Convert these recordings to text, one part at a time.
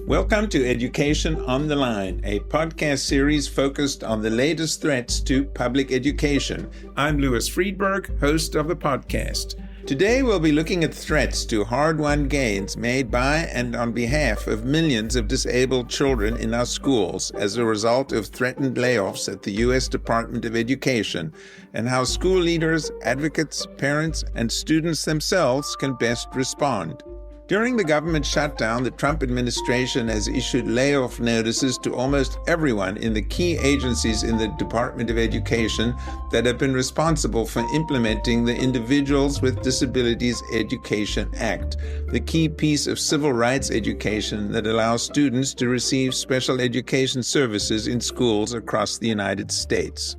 Welcome to Education on the Line, a podcast series focused on the latest threats to public education. I'm Louis Freedberg, host of the podcast. Today we'll be looking at threats to hard-won gains made by and on behalf of millions of disabled children in our schools as a result of threatened layoffs at the U.S. Department of Education, and how school leaders, advocates, parents, and students themselves can best respond. During the government shutdown, the Trump administration has issued layoff notices to almost everyone in the key agencies in the Department of Education that have been responsible for implementing the Individuals with Disabilities Education Act, the key piece of civil rights education that allows students to receive special education services in schools across the United States.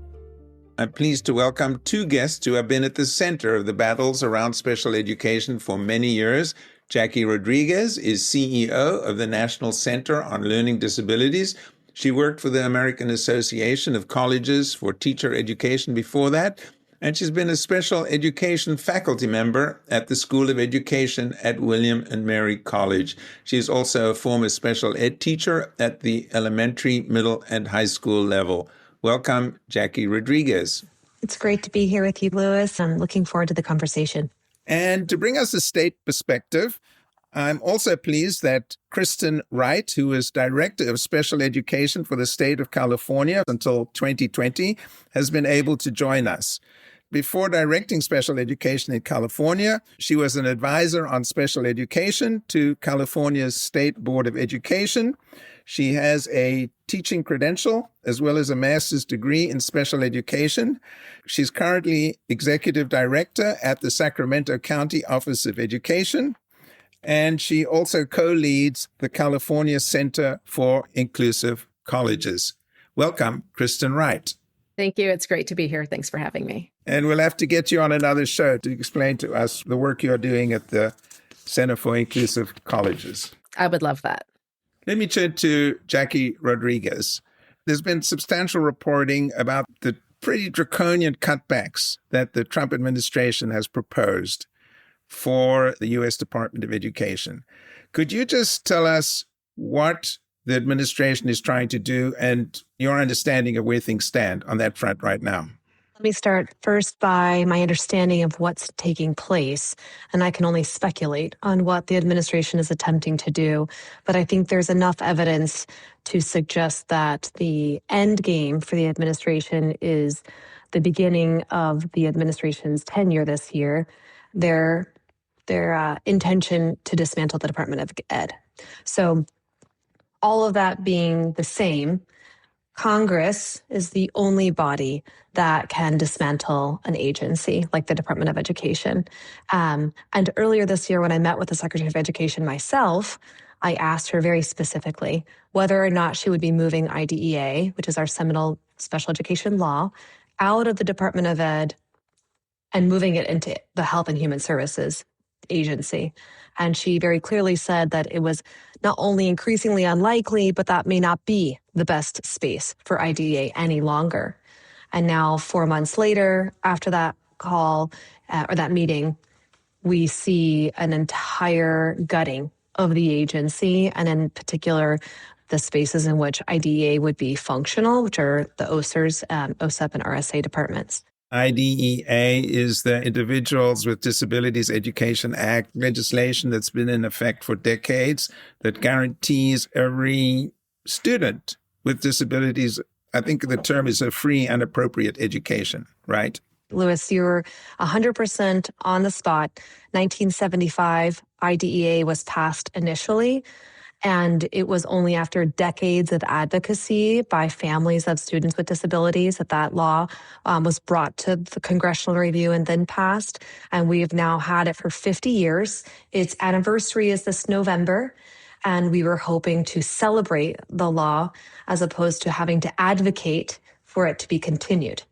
I'm pleased to welcome two guests who have been at the center of the battles around special education for many years. Jackie Rodriguez is CEO of the National Center on Learning Disabilities. She worked for the American Association of Colleges for Teacher Education before that, and she's been a special education faculty member at the School of Education at William and Mary College. She is also a former special ed teacher at the elementary, middle, and high school level. Welcome, Jackie Rodriguez. It's great to be here with you, Louis. I'm looking forward to the conversation. And to bring us a state perspective, I'm also pleased that Kristin Wright, who is Director of Special Education for the state of California until 2020, has been able to join us. Before directing special education in California, she was an advisor on special education to California's State Board of Education. She has a teaching credential as well as a master's degree in special education. She's currently executive director at the Sacramento County Office of Education, and she also co-leads the California Center for Inclusive Colleges. Welcome, Kristin Wright. Thank you. It's great to be here. Thanks for having me. And we'll have to get you on another show to explain to us the work you're doing at the Center for Inclusive Colleges. I would love that. Let me turn to Jackie Rodriguez. There's been substantial reporting about the pretty draconian cutbacks that the Trump administration has proposed for the U.S. Department of Education. Could you just tell us what the administration is trying to do and your understanding of where things stand on that front right now? Let me start first by my understanding of what's taking place, and I can only speculate on what the administration is attempting to do, but I think there's enough evidence to suggest that the end game for the administration is the beginning of the administration's tenure this year, their intention to dismantle the Department of Ed. So all of that being the same, Congress is the only body that can dismantle an agency like the Department of Education. And earlier this year, when I met with the Secretary of Education myself, I asked her very specifically whether or not she would be moving IDEA, which is our seminal special education law, out of the Department of Ed and moving it into the Health and Human Services agency. And she very clearly said that it was not only increasingly unlikely, but that may not be the best space for IDEA any longer. And now 4 months later, after that call or that meeting, we see an entire gutting of the agency, and in particular, the spaces in which IDEA would be functional, which are the OSERS, OSEP, and RSA departments. IDEA is the Individuals with Disabilities Education Act, legislation that's been in effect for decades that guarantees every student with disabilities, I think the term is a free and appropriate education, right? Louis, you're 100% on the spot. 1975, IDEA was passed initially. And it was only after decades of advocacy by families of students with disabilities that law was brought to the congressional review and then passed. And we have now had it for 50 years. Its anniversary is this November. And we were hoping to celebrate the law as opposed to having to advocate for it to be continued.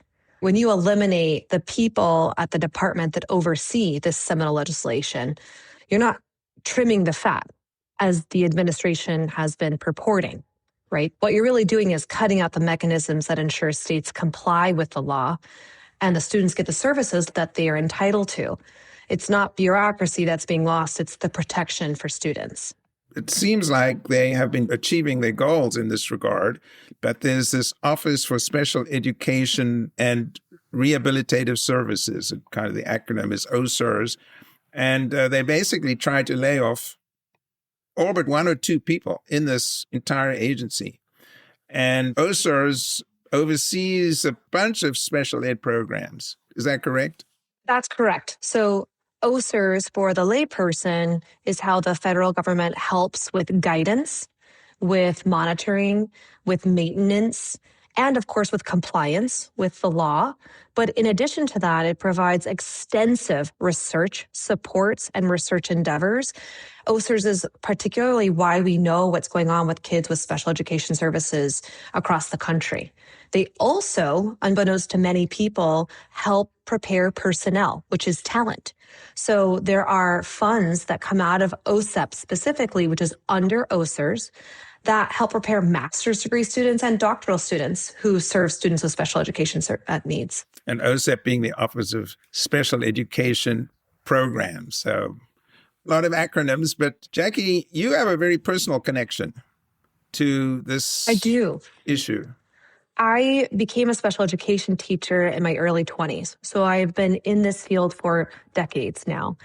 When you eliminate the people at the department that oversee this seminal legislation, you're not trimming the fat, as the administration has been purporting, right? What you're really doing is cutting out the mechanisms that ensure states comply with the law and the students get the services that they are entitled to. It's not bureaucracy that's being lost, it's the protection for students. it seems like they have been achieving their goals in this regard, but there's this Office for Special Education and Rehabilitative Services, kind of the acronym is OSERS, and they basically try to lay off all but one or two people in this entire agency. And OSERS oversees a bunch of special ed programs. Is that correct? That's correct. So OSERS for the layperson is how the federal government helps with guidance, with monitoring, with maintenance, and of course with compliance with the law. But in addition to that, it provides extensive research supports and research endeavors. OSERS is particularly why we know what's going on with kids with special education services across the country. They also, unbeknownst to many people, help prepare personnel, which is talent. So there are funds that come out of OSEP specifically, which is under OSERS, that help prepare master's degree students and doctoral students who serve students with special education needs. And OSEP being the Office of Special Education Programs. So a lot of acronyms, but Jackie, you have a very personal connection to this I do. issue. I became a special education teacher in my early 20s. So I've been in this field for decades now.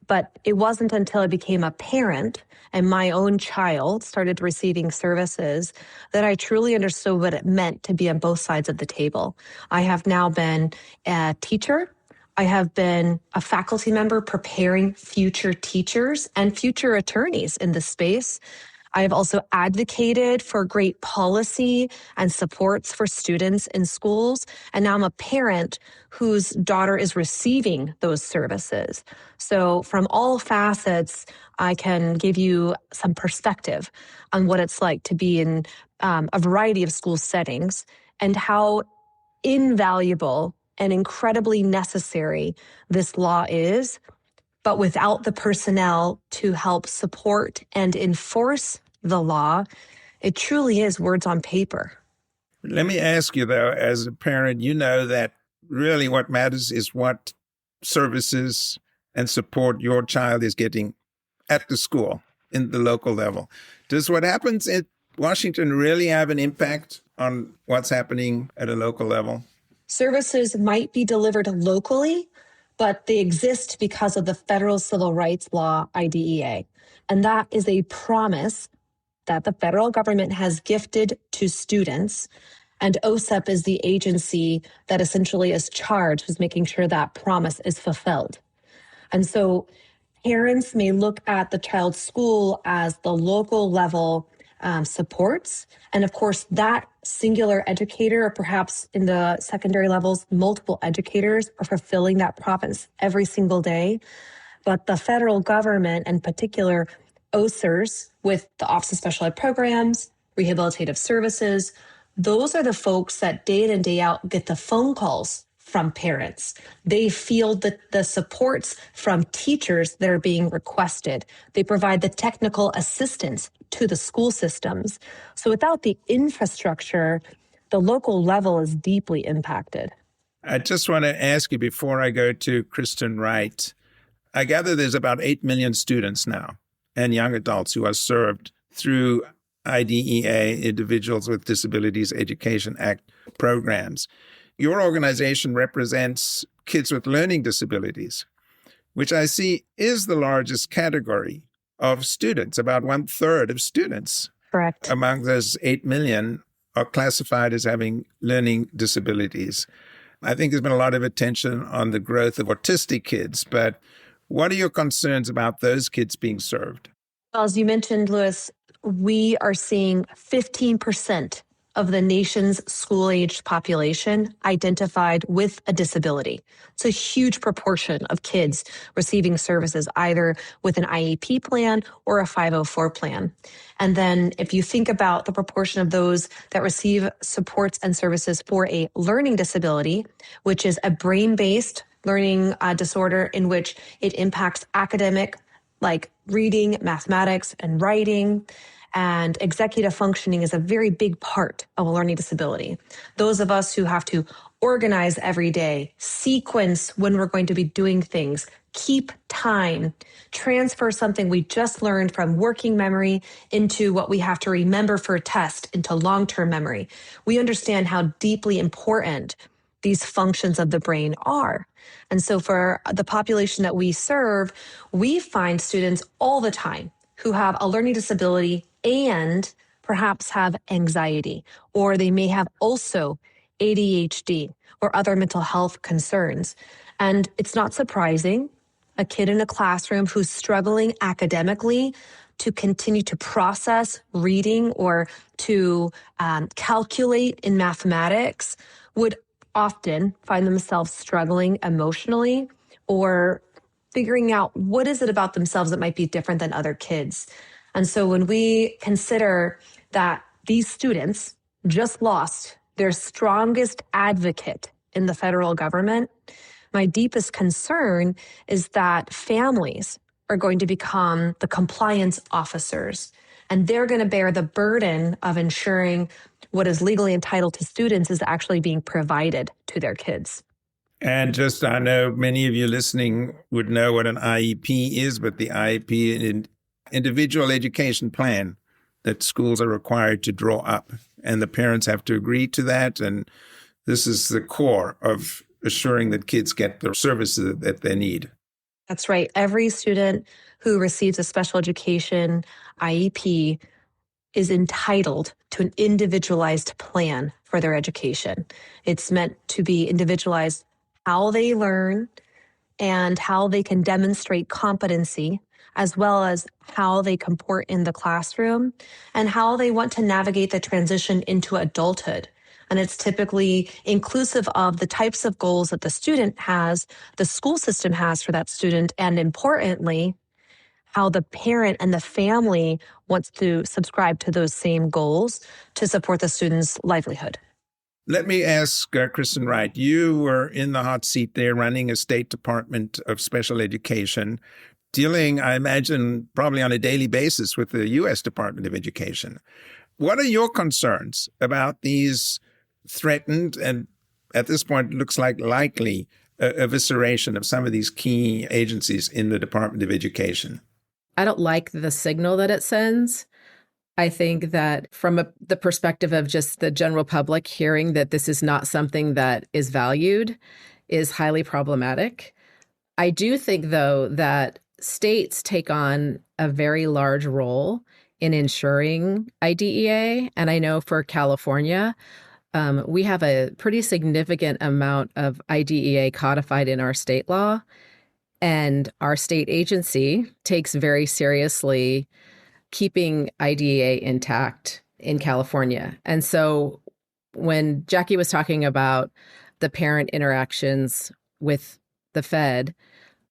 But it wasn't until I became a parent and my own child started receiving services that I truly understood what it meant to be on both sides of the table. I have now been a teacher. I have been a faculty member preparing future teachers and future attorneys in this space. I have also advocated for great policy and supports for students in schools. And now I'm a parent whose daughter is receiving those services. So from all facets, I can give you some perspective on what it's like to be in a variety of school settings and how invaluable and incredibly necessary this law is. But without the personnel to help support and enforce the law, it truly is words on paper. Let me ask you, though, as a parent, you know that really what matters is what services and support your child is getting at the school, in the local level. Does what happens in Washington really have an impact on what's happening at a local level? Services might be delivered locally, but they exist because of the federal civil rights law, IDEA. And that is a promise that the federal government has gifted to students. And OSEP is the agency that essentially is charged with making sure that promise is fulfilled. And so parents may look at the child's school as the local level supports. And of course, that singular educator, or perhaps in the secondary levels, multiple educators are fulfilling that promise every single day. But the federal government, in particular, OSERS, with the Office of Special Ed Programs, Rehabilitative Services, those are the folks that day in and day out get the phone calls from parents. They field the supports from teachers that are being requested. They provide the technical assistance to the school systems. So without the infrastructure, the local level is deeply impacted. I just want to ask you before I go to Kristin Wright, I gather there's about 8 million students now and young adults who are served through IDEA, Individuals with Disabilities Education Act programs. Your organization represents kids with learning disabilities, which I see is the largest category of students. About 1/3 of students Correct. among those 8 million are classified as having learning disabilities. I think there's been a lot of attention on the growth of autistic kids, but what are your concerns about those kids being served? Well, as you mentioned, Louis, we are seeing 15% of the nation's school-aged population identified with a disability. It's a huge proportion of kids receiving services either with an IEP plan or a 504 plan. And then if you think about the proportion of those that receive supports and services for a learning disability, which is a brain-based learning disorder in which it impacts academic, like reading, mathematics, and writing, and executive functioning is a very big part of a learning disability. Those of us who have to organize every day, sequence when we're going to be doing things, keep time, transfer something we just learned from working memory into what we have to remember for a test into long-term memory. We understand how deeply important these functions of the brain are. And so for the population that we serve, we find students all the time who have a learning disability and perhaps have anxiety, or they may have also ADHD or other mental health concerns. And it's not surprising, a kid in a classroom who's struggling academically to continue to process reading or to calculate in mathematics would often find themselves struggling emotionally or figuring out what is it about themselves that might be different than other kids. And so when we consider that these students just lost their strongest advocate in the federal government, my deepest concern is that families are going to become the compliance officers, and they're going to bear the burden of ensuring what is legally entitled to students is actually being provided to their kids. And just, I know many of you listening would know what an IEP is, but the IEP is an individual education plan that schools are required to draw up, and the parents have to agree to that. And this is the core of assuring that kids get the services that they need. That's right. Every student who receives a special education IEP is entitled to an individualized plan for their education. It's meant to be individualized how they learn and how they can demonstrate competency, as well as how they comport in the classroom and how they want to navigate the transition into adulthood. And it's typically inclusive of the types of goals that the student has, the school system has for that student, and importantly, how the parent and the family wants to subscribe to those same goals to support the student's livelihood. Let me ask Kristin Wright, you were in the hot seat there running a State Department of Special Education, dealing, I imagine, probably on a daily basis with the U.S. Department of Education. What are your concerns about these threatened and at this point looks like likely evisceration of some of these key agencies in the Department of Education? I don't like the signal that it sends. I think that from the perspective of just the general public hearing that this is not something that is valued is highly problematic. I do think, though, that states take on a very large role in ensuring IDEA. And I know for California, we have a pretty significant amount of IDEA codified in our state law. And our state agency takes very seriously keeping IDEA intact in California. And so when Jackie was talking about the parent interactions with the Fed,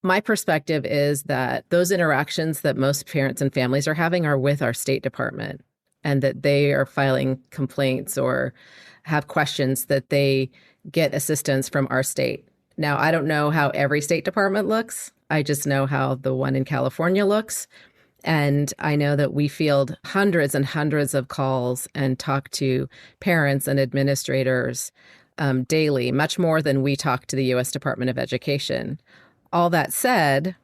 my perspective is that those interactions that most parents and families are having are with our State Department, and that they are filing complaints or have questions that they get assistance from our state. Now, I don't know how every State Department looks. I just know how the one in California looks. And I know that we field hundreds and hundreds of calls and talk to parents and administrators daily, much more than we talk to the U.S. Department of Education. All that said,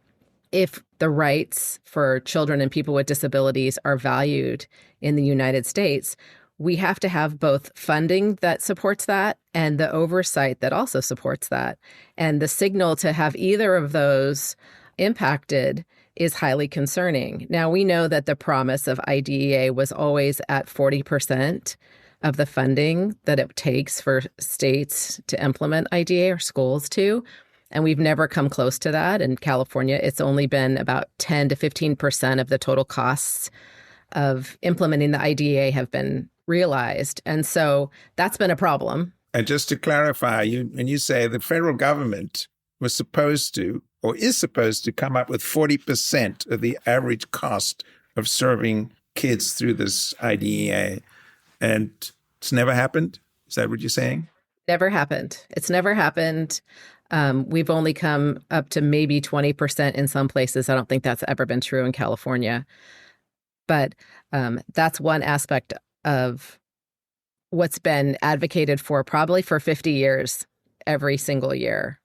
if the rights for children and people with disabilities are valued in the United States, we have to have both funding that supports that and the oversight that also supports that. And the signal to have either of those impacted is highly concerning. Now, we know that the promise of IDEA was always at 40% of the funding that it takes for states to implement IDEA or schools to. And we've never come close to that. In California, it's only been about 10 to 15% of the total costs of implementing the IDEA have been realized. And so that's been a problem. And just to clarify, when you say the federal government was supposed to or is supposed to come up with 40% of the average cost of serving kids through this IDEA, and it's never happened? Is that what you're saying? Never happened. It's never happened. We've only come up to maybe 20% in some places. I don't think that's ever been true in California. But that's one aspect of what's been advocated for probably for 50 years, every single year.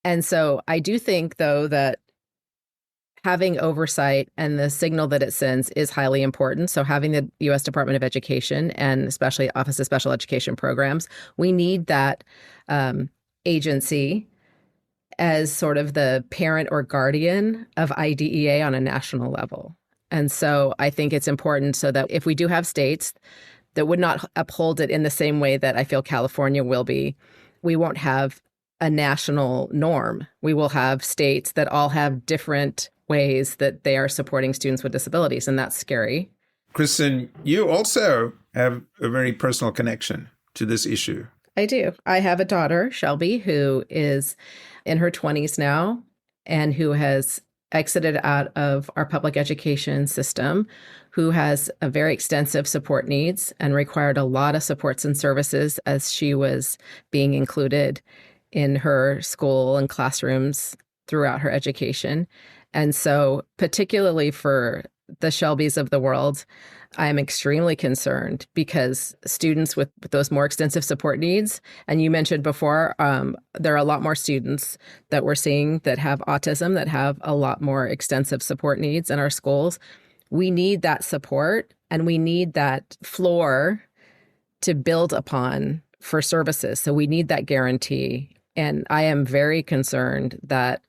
And so I do think, though, that having oversight and the signal that it sends is highly important. So having the U.S. Department of Education and especially Office of Special Education Programs, we need that agency as sort of the parent or guardian of IDEA on a national level. And so I think it's important so that if we do have states that would not uphold it in the same way that I feel California will be, we won't have a national norm. We will have states that all have different ways that they are supporting students with disabilities, and that's scary. Kristin, you also have a very personal connection to this issue. I do. I have a daughter, Shelby, who is in her 20s now and who has exited out of our public education system, who has a very extensive support needs and required a lot of supports and services as she was being included in her school and classrooms throughout her education. And so particularly for the Shelbys of the world, I am extremely concerned because students with those more extensive support needs, and you mentioned before, there are a lot more students that we're seeing that have autism that have a lot more extensive support needs in our schools. We need that support and we need that floor to build upon for services. So we need that guarantee. And I am very concerned that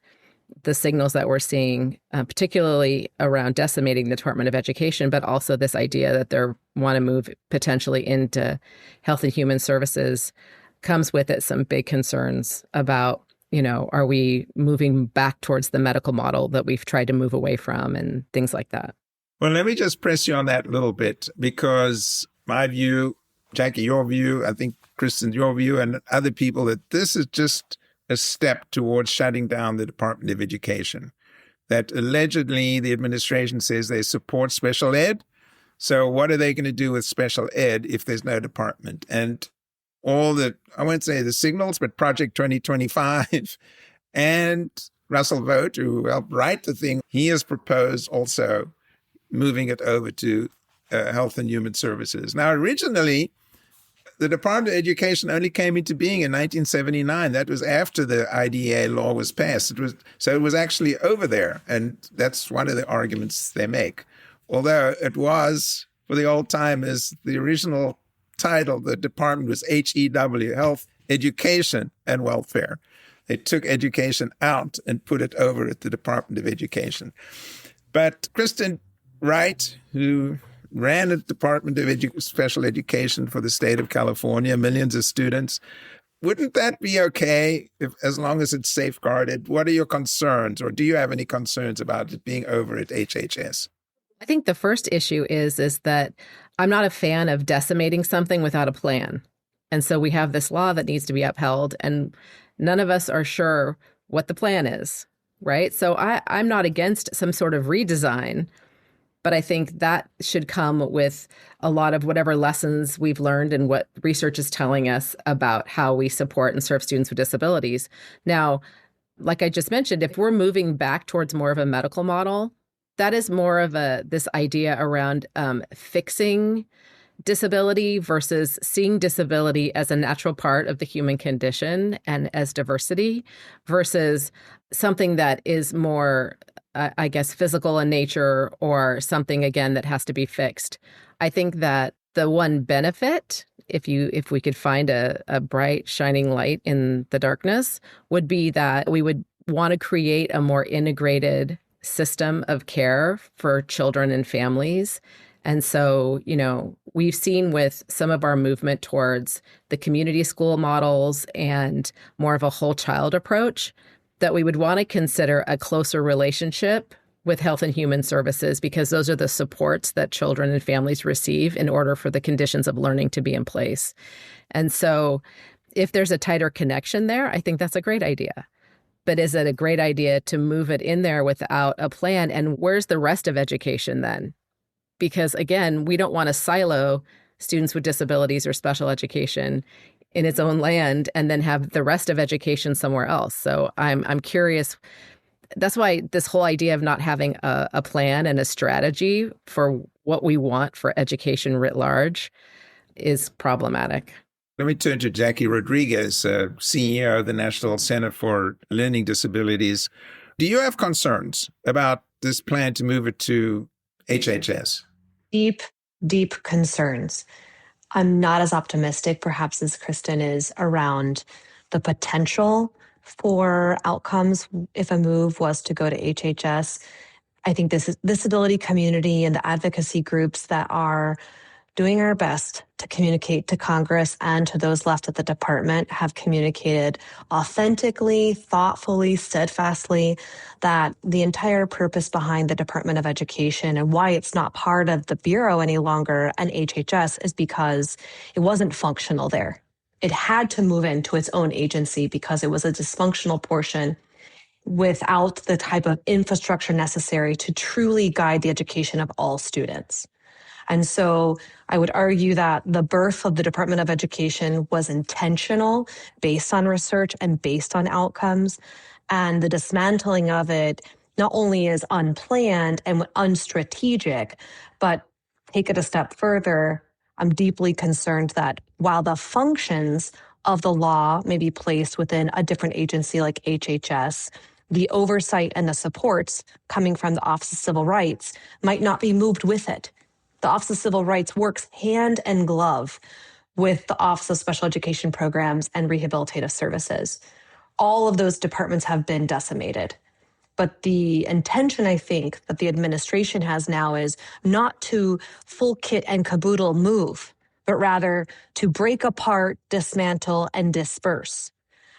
the signals that we're seeing, particularly around decimating the Department of Education, but also this idea that they want to move potentially into Health and Human Services, comes with it some big concerns about, are we moving back towards the medical model that we've tried to move away from and things like that. Well, let me just press you on that a little bit, because my view, Jackie, your view, I think Kristin, your view, and other people, that this is just a step towards shutting down the Department of Education. That allegedly the administration says they support special ed. So what are they going to do with special ed if there's no department? And all the, I won't say the signals, but Project 2025 and Russell Vogt, who helped write the thing, he has proposed also moving it over to Health and Human Services. Now, originally, the Department of Education only came into being in 1979. That was after the IDEA law was passed. It was actually over there, and that's one of the arguments they make. Although it was, for the old timers, the original title, the department was HEW, Health, Education, and Welfare. They took education out and put it over at the Department of Education. But Kristin Wright, who ran a Department of Special Education for the state of California, millions of students. Wouldn't that be okay as long as it's safeguarded? What are your concerns, or do you have any concerns about it being over at HHS? I think the first issue is that I'm not a fan of decimating something without a plan. And so we have this law that needs to be upheld, and none of us are sure what the plan is, right? So I'm not against some sort of redesign, but I think that should come with a lot of whatever lessons we've learned and what research is telling us about how we support and serve students with disabilities. Now, like I just mentioned, if we're moving back towards more of a medical model, that is more of this idea around fixing disability versus seeing disability as a natural part of the human condition and as diversity versus something that is more I guess, physical in nature or something, again, that has to be fixed. I think that the one benefit, if we could find a bright, shining light in the darkness, would be that we would want to create a more integrated system of care for children and families. And so, we've seen with some of our movement towards the community school models and more of a whole child approach, that we would want to consider a closer relationship with Health and Human Services, because those are the supports that children and families receive in order for the conditions of learning to be in place. And so if there's a tighter connection there, I think that's a great idea. But is it a great idea to move it in there without a plan? And where's the rest of education then? Because again, we don't want to silo students with disabilities or special education in its own land and then have the rest of education somewhere else. So I'm curious. That's why this whole idea of not having a plan and a strategy for what we want for education writ large is problematic. Let me turn to Jackie Rodriguez, CEO of the National Center for Learning Disabilities. Do you have concerns about this plan to move it to HHS? Deep, deep concerns. I'm not as optimistic, perhaps, as Kristin is around the potential for outcomes if a move was to go to HHS. I think this disability community and the advocacy groups that are doing our best to communicate to Congress and to those left at the department have communicated authentically, thoughtfully, steadfastly that the entire purpose behind the Department of Education and why it's not part of the Bureau any longer and HHS is because it wasn't functional there. It had to move into its own agency because it was a dysfunctional portion without the type of infrastructure necessary to truly guide the education of all students. And so I would argue that the birth of the Department of Education was intentional, based on research and based on outcomes. And the dismantling of it not only is unplanned and unstrategic, but take it a step further, I'm deeply concerned that while the functions of the law may be placed within a different agency like HHS, the oversight and the supports coming from the Office of Civil Rights might not be moved with it. The Office of Civil Rights works hand and glove with the Office of Special Education Programs and Rehabilitative Services. All of those departments have been decimated. But the intention, I think, that the administration has now is not to full kit and caboodle move, but rather to break apart, dismantle, and disperse.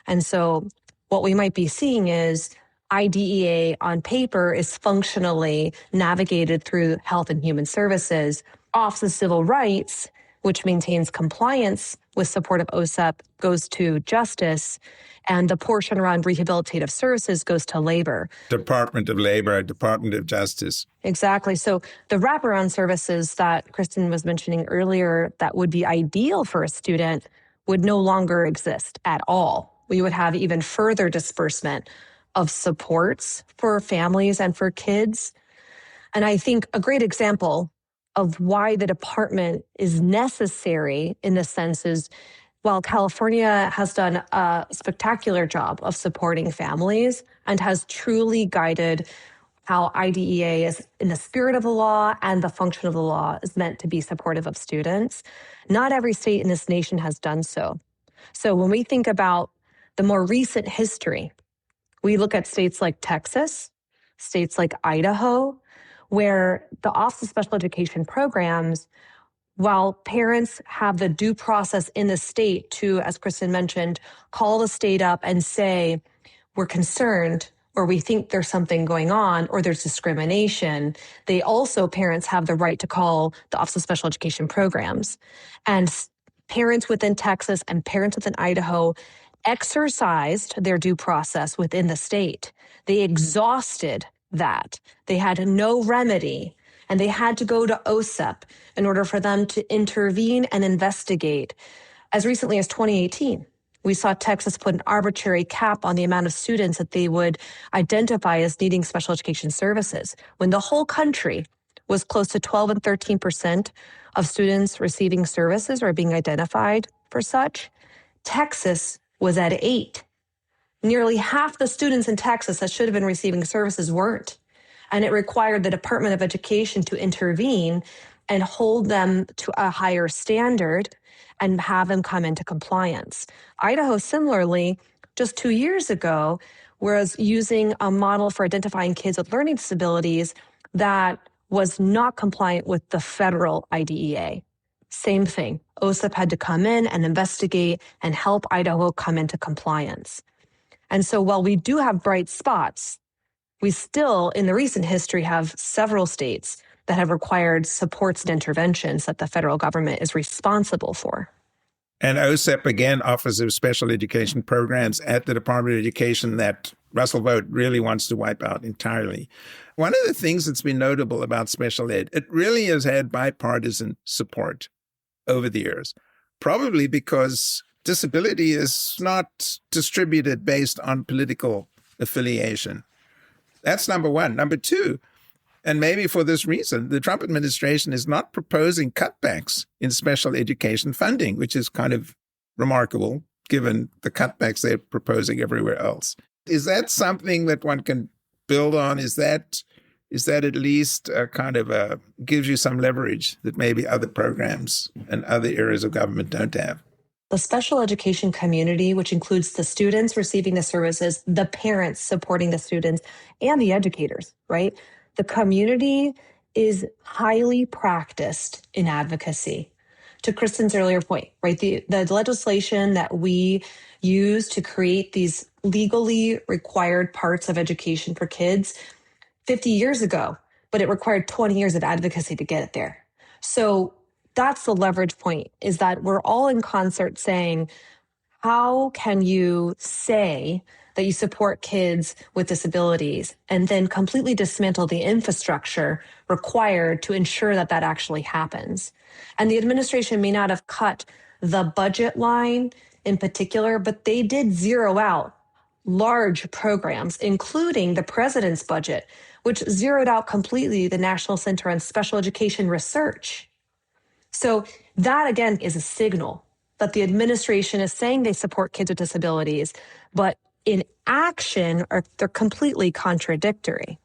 And so what we might be seeing is IDEA on paper is functionally navigated through Health and Human Services. Office of Civil Rights, which maintains compliance with support of OSEP, goes to Justice, and the portion around rehabilitative services goes to Labor. Department of Labor, Department of Justice. Exactly. So the wraparound services that Kristin was mentioning earlier that would be ideal for a student would no longer exist at all. We would have even further disbursement of supports for families and for kids. And I think a great example of why the department is necessary in this sense is while California has done a spectacular job of supporting families and has truly guided how IDEA is in the spirit of the law and the function of the law is meant to be supportive of students, not every state in this nation has done so. So when we think about the more recent history, we look at states like Texas, states like Idaho, where the Office of Special Education Programs, while parents have the due process in the state to, as Kristin mentioned, call the state up and say, we're concerned, or we think there's something going on, or there's discrimination, they also, parents have the right to call the Office of Special Education Programs. And parents within Texas and parents within Idaho exercised their due process within the state. They exhausted that. They had no remedy, and they had to go to OSEP in order for them to intervene and investigate. As recently as 2018, we saw Texas put an arbitrary cap on the amount of students that they would identify as needing special education services, when the whole country was close to 12 and 13% of students receiving services or being identified for such. Texas was at 8. Nearly half the students in Texas that should have been receiving services weren't. And it required the Department of Education to intervene and hold them to a higher standard and have them come into compliance. Idaho, similarly, just 2 years ago, was using a model for identifying kids with learning disabilities that was not compliant with the federal IDEA. Same thing. OSEP had to come in and investigate and help Idaho come into compliance. And so while we do have bright spots, we still, in the recent history, have several states that have required supports and interventions that the federal government is responsible for. And OSEP, again, Office of Special Education Programs at the Department of Education that Russell Vought really wants to wipe out entirely. One of the things that's been notable about special ed, it really has had bipartisan support over the years, probably because disability is not distributed based on political affiliation. That's number one. Number two, and maybe for this reason, the Trump administration is not proposing cutbacks in special education funding, which is kind of remarkable given the cutbacks they're proposing everywhere else. Is that something that one can build on? Is that at least gives you some leverage that maybe other programs and other areas of government don't have? The special education community, which includes the students receiving the services, the parents supporting the students, and the educators, right? The community is highly practiced in advocacy. To Kristin's earlier point, right? The legislation that we use to create these legally required parts of education for kids 50 years ago, but it required 20 years of advocacy to get it there. So that's the leverage point, is that we're all in concert saying, how can you say that you support kids with disabilities and then completely dismantle the infrastructure required to ensure that that actually happens? And the administration may not have cut the budget line in particular, but they did zero out large programs, including the president's budget, which zeroed out completely the National Center on Special Education Research. So that, again, is a signal that the administration is saying they support kids with disabilities, but in action, they're completely contradictory.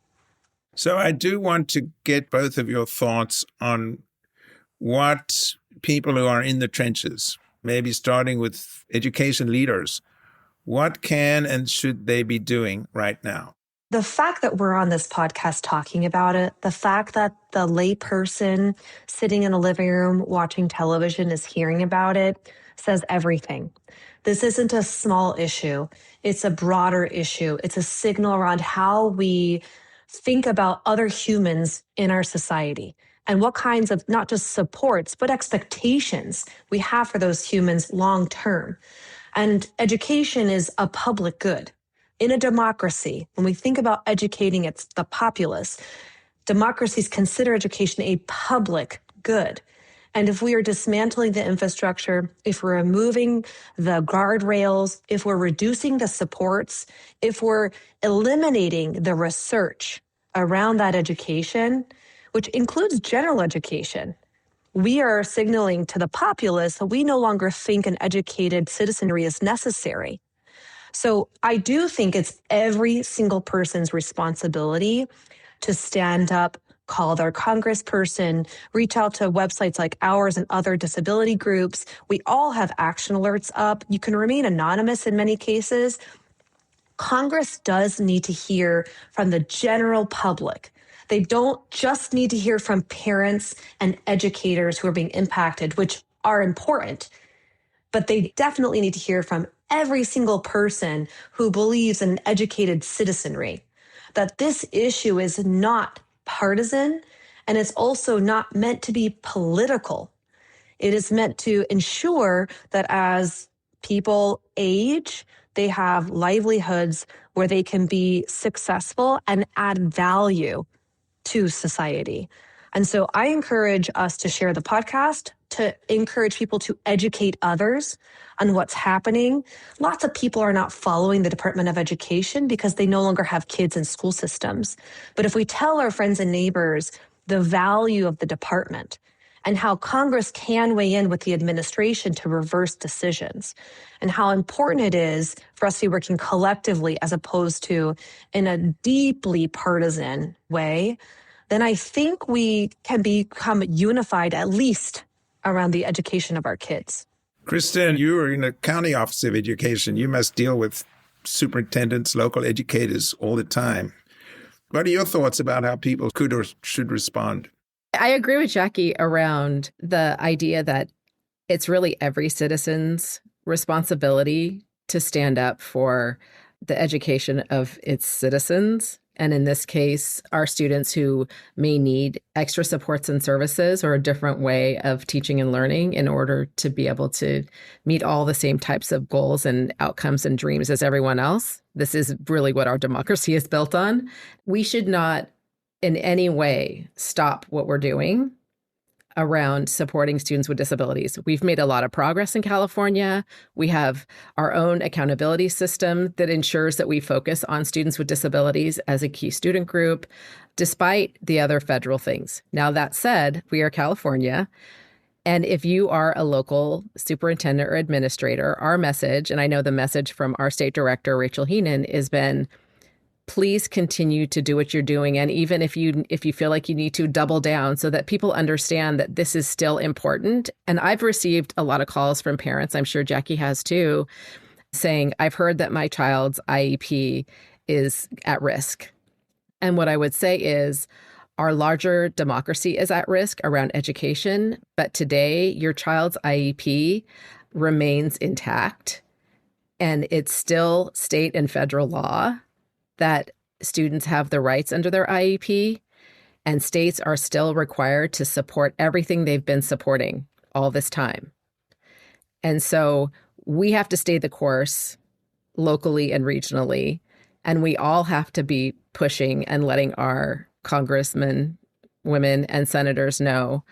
So I do want to get both of your thoughts on what people who are in the trenches, maybe starting with education leaders, what can and should they be doing right now? The fact that we're on this podcast talking about it, the fact that the layperson sitting in a living room watching television is hearing about it says everything. This isn't a small issue. It's a broader issue. It's a signal around how we think about other humans in our society and what kinds of not just supports, but expectations we have for those humans long term. And education is a public good. In a democracy, when we think about educating the populace, democracies consider education a public good. And if we are dismantling the infrastructure, if we're removing the guardrails, if we're reducing the supports, if we're eliminating the research around that education, which includes general education, we are signaling to the populace that we no longer think an educated citizenry is necessary. So I do think it's every single person's responsibility to stand up, call their congressperson, reach out to websites like ours and other disability groups. We all have action alerts up. You can remain anonymous in many cases. Congress does need to hear from the general public. They don't just need to hear from parents and educators who are being impacted, which are important, but they definitely need to hear from every single person who believes in an educated citizenry, that this issue is not partisan and it's also not meant to be political. It is meant to ensure that as people age, they have livelihoods where they can be successful and add value to society. And so I encourage us to share the podcast, to encourage people to educate others on what's happening. Lots of people are not following the Department of Education because they no longer have kids in school systems. But if we tell our friends and neighbors the value of the department and how Congress can weigh in with the administration to reverse decisions, and how important it is for us to be working collectively as opposed to in a deeply partisan way, then I think we can become unified at least around the education of our kids. Kristin, you are in the county office of education. You must deal with superintendents, local educators all the time. What are your thoughts about how people could or should respond? I agree with Jackie around the idea that it's really every citizen's responsibility to stand up for the education of its citizens. And in this case, our students who may need extra supports and services or a different way of teaching and learning in order to be able to meet all the same types of goals and outcomes and dreams as everyone else. This is really what our democracy is built on. We should not in any way stop what we're doing around supporting students with disabilities. We've made a lot of progress in California. We have our own accountability system that ensures that we focus on students with disabilities as a key student group, despite the other federal things. Now, that said, we are California. And if you are a local superintendent or administrator, our message, and I know the message from our state director, Rachel Heenan, has been, please continue to do what you're doing. And even if you feel like you need to, double down so that people understand that this is still important. And I've received a lot of calls from parents, I'm sure Jackie has too, saying, I've heard that my child's IEP is at risk. And what I would say is, our larger democracy is at risk around education, but today your child's IEP remains intact, and it's still state and federal law that students have the rights under their IEP, and states are still required to support everything they've been supporting all this time. And so we have to stay the course locally and regionally, and we all have to be pushing and letting our congressmen, women, and senators know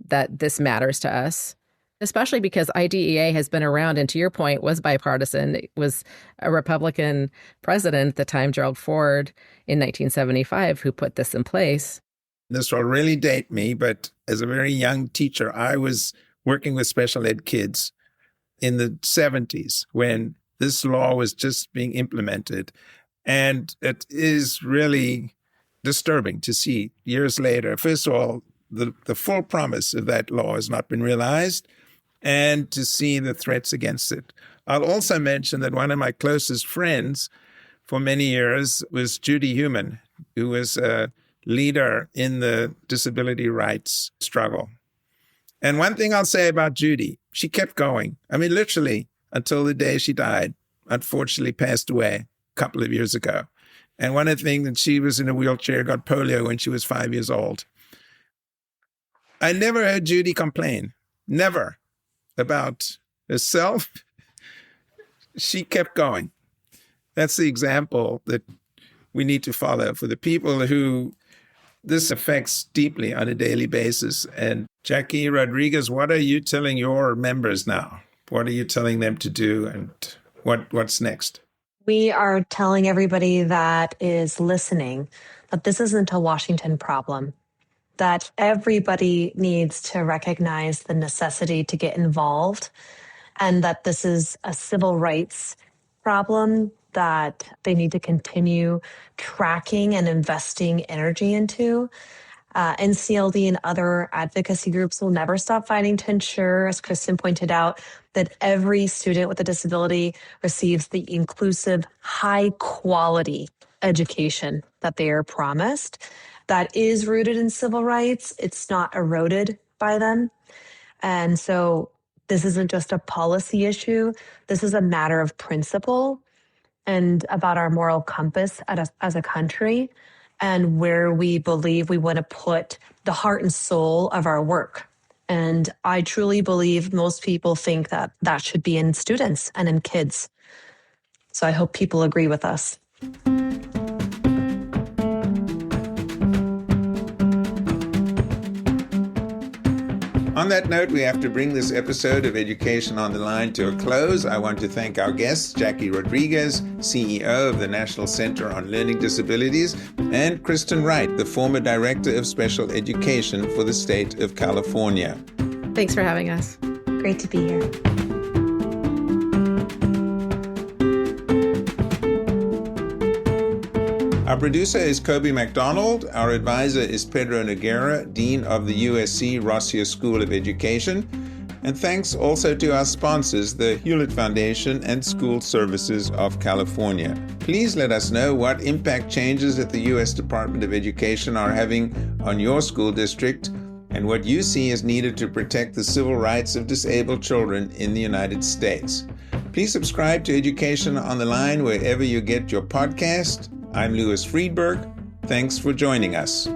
that this matters to us, especially because IDEA has been around and, to your point, was bipartisan. It was a Republican president at the time, Gerald Ford, in 1975, who put this in place. This will really date me, but as a very young teacher, I was working with special ed kids in the 70s when this law was just being implemented. And it is really disturbing to see years later, first of all, the full promise of that law has not been realized, and to see the threats against it. I'll also mention that one of my closest friends for many years was Judy Heumann, who was a leader in the disability rights struggle. And one thing I'll say about Judy, she kept going. I mean, literally until the day she died, unfortunately passed away a couple of years ago. And one of the things that she was in a wheelchair, got polio when she was 5 years old. I never heard Judy complain, never, about herself. She kept going. That's the example that we need to follow for the people who this affects deeply on a daily basis. And Jackie Rodriguez, what are you telling your members now? What are you telling them to do, and what's next? We are telling everybody that is listening that this isn't a Washington problem, that everybody needs to recognize the necessity to get involved, and that this is a civil rights problem that they need to continue tracking and investing energy into. NCLD and other advocacy groups will never stop fighting to ensure, as Kristin pointed out, that every student with a disability receives the inclusive, high-quality education that they are promised. That is rooted in civil rights. It's not eroded by them. And so this isn't just a policy issue. This is a matter of principle and about our moral compass as a country, and where we believe we want to put the heart and soul of our work. And I truly believe most people think that that should be in students and in kids. So I hope people agree with us. On that note, we have to bring this episode of Education on the Line to a close. I want to thank our guests, Jackie Rodriguez, CEO of the National Center on Learning Disabilities, and Kristin Wright, the former Director of Special Education for the state of California. Thanks for having us. Great to be here. Our producer is Kobe McDonald. Our advisor is Pedro Noguera, Dean of the USC Rossier School of Education. And thanks also to our sponsors, the Hewlett Foundation and School Services of California. Please let us know what impact changes at the U.S. Department of Education are having on your school district, and what you see is needed to protect the civil rights of disabled children in the United States. Please subscribe to Education on the Line wherever you get your podcast. I'm Louis Freedberg. Thanks for joining us.